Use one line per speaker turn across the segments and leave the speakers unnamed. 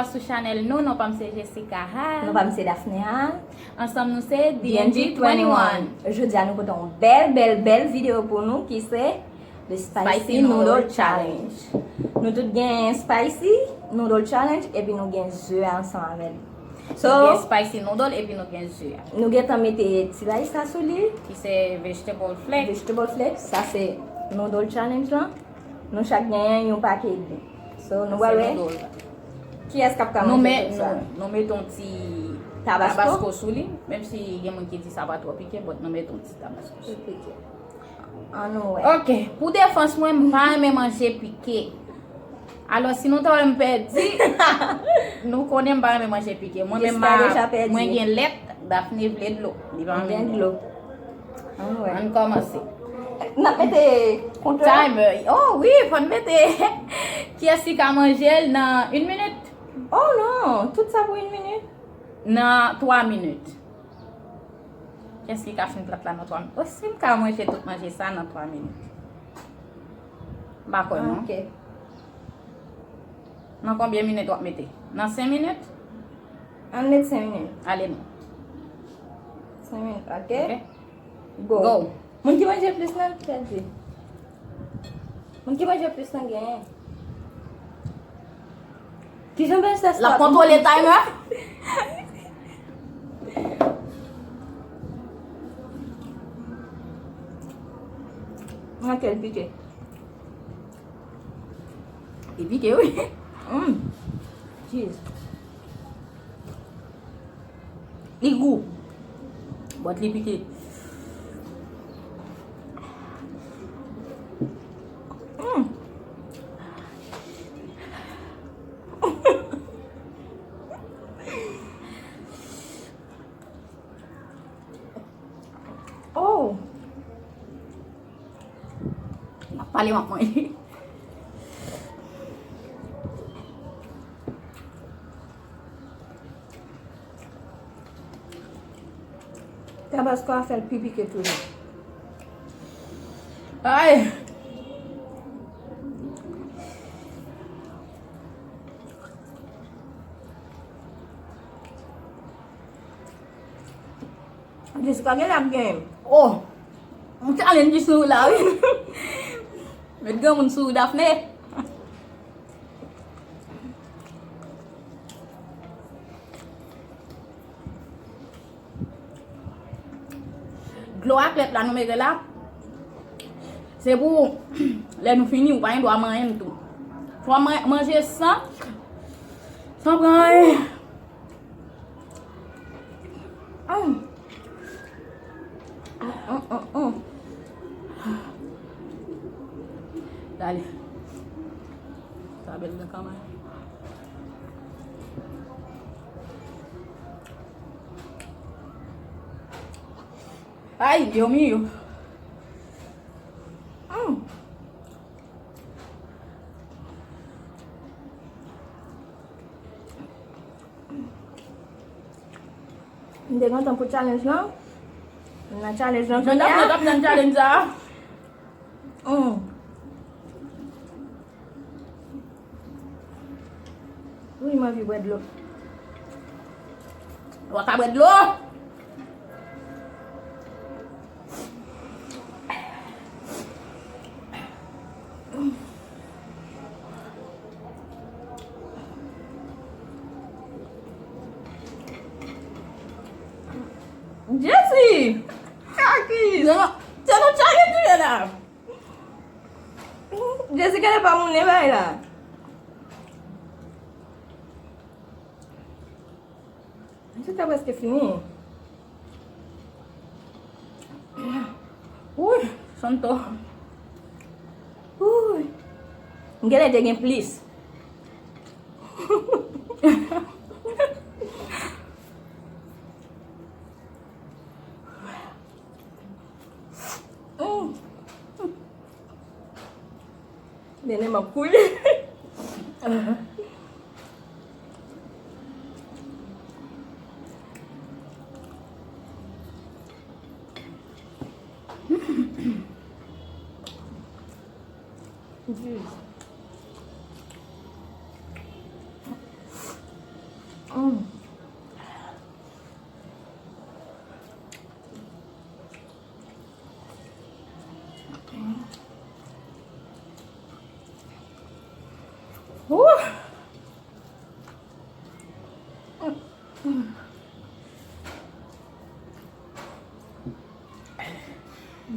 sou chanel nou, nou pa mse Jessica Hall.
Nou pa mse Daphne Hall.
Ansam nou se DNG21.
Aujourd'hui, nous avons une belle vidéo pour nous qui c'est le Spicy Noodle Challenge. Nous tous gagnons Spicy Noodle Challenge et puis nous gagnons jeu ensemble avec. So,
Gen spicy noodle et puis nou gen jus.
nous avons mis petit rice là sur lui,
Ki se vegetable flake.
vegetable flakes, ça c'est Noodle Challenge là. Nous chaque gagnant un paquet de. So, nous
Se
voyons
noodle.
qui est-ce qui a
Nou
commencé tout ça.
meton ti
Tabasco?
tabasco sou li. Mem si gen moun ki di sa pa tro pike, but nou meton ti tabasco sou.
Ah non, ouais.
Ok, pou defans mwen mpa reme manje pike. Alors sinon ta wè perdi, nou konen mpa reme manje pike. Mwen men
Jessica deja perdi.
mwen gen let, Daphne vle dlo. Li pa
On vient
mwen
de l'eau. Ah ouais.
An komanse.
N'a mettez compteur.
Timer. Oh oui, fon mette. Ki eski ka manjel nan 1 minute?
Oh non, tout ça pour 1 minute.
Nan 3 minutes. Ki eski ka fin plat la nan 3 minutes? Osi m ka manje tout manje sa nan 3 minutes. Bakon non?
Ok.
Nan combien minutes wap mette? Nan 5 minutes?
On met 5 minutes.
Ale nou.
5 minutes, ok?
Ok?
Go.
Go.
Moun ki manje plus nan perdi. Moun ki manje plus nan gen. Ki jan ben sa
La
stop.
kontrole timer?
Ok, le piqué.
E pike oui.
Cheese.
Li gou. Bot li pike.
Oh.
Pali mak mwen.
Tabasco a fait le plus piqué toujours.
Ay.
Jessica gen la game.
Oh. Mwen challenge sou la oui. Met gen moun sou Daphne. Glo ak let la nou mette la. Se pou le nou fini ou pa yon do a manyen tout. Fwa manje san pran. Dale. Sa bel de kamay. Ay, Dios mío.
Ndè kontan pou challenge nan? Nan challenge nan
Jan
konya?
tap nan challenge sa.
Oui, ma vi bwe d'lo.
Waka bred lo.
Jessie! Kaki!
Se nou challenge yon la.
Jessica ne pa moun ne bay la. Se ta preske fini.
Uy, santo.
Uy. Ngele te gen plis. Dene ma koul.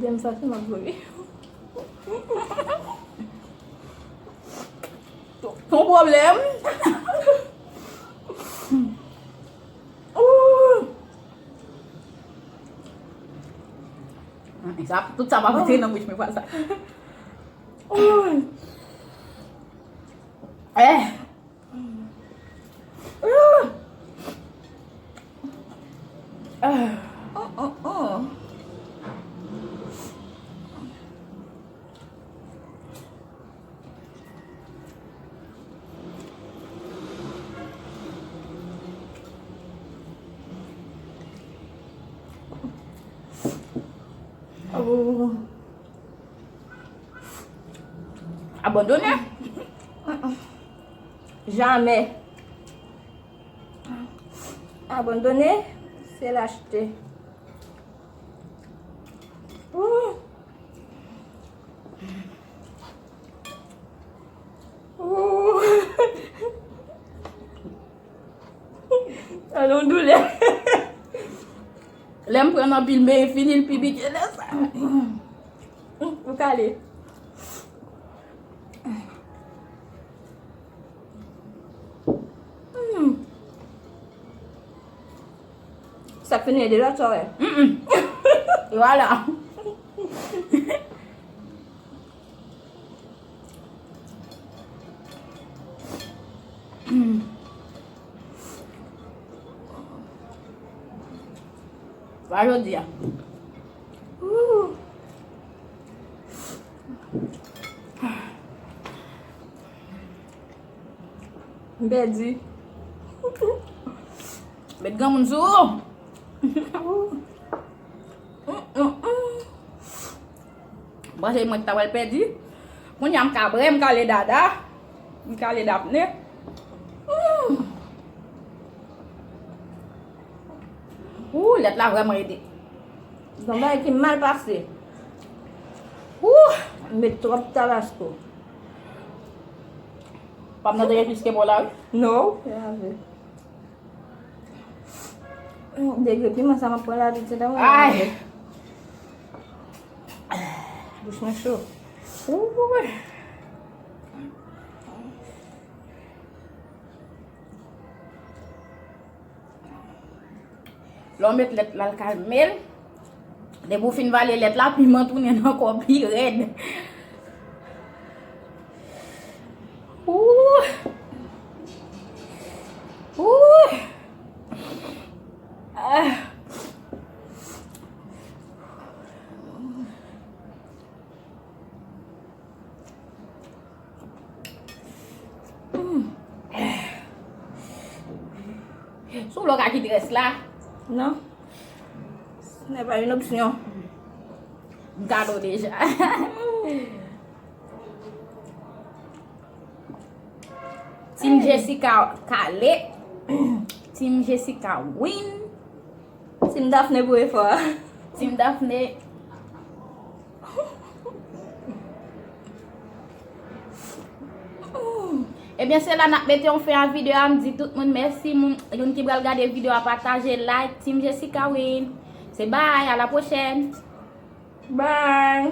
J'aime ça, c'est ma bruit.
Ton problème. Tout ça va rentrer dans la bouche, mais pas ça. Abandonné?
Jamais. Abandonner, c'est l'acheter. Allons douleur.
L'aime prendre un pile, mais fini le pibi.
Vous calez. Ça finit déjà, ça, ouais.
Voilà. Voilà, je dis.
Bedi.
Bet gan moun sou. Basi mwen tawel pedi. Mwen yam kabre, mwen kale dada. Mwen kale dapne. Let la vraiment aidé.
Donc là, qui mal passé. Mais trop de tabasco.
Pas me donner plus que pour là.
Non. Depuis, moi, ça m'a pas la vie.
Aïe.
Bouche moi chaud.
L'on met let la calmel. De bou fin vale let la, puis m'en tourne encore plus raide. Sou l'on a qui reste là.
Non. Ce n'est pas une option.
Cadeau déjà. Team Jessica Kale. Team Jessica win.
Team Daphne pour effort.
Team Daphne. Eh bien, c'est là que on fait une vidéo. Je me dis tout le monde merci. Yon qui va regarder la vidéo à partager, like. Team Jessica win. C'est bye, à la prochaine.
Bye.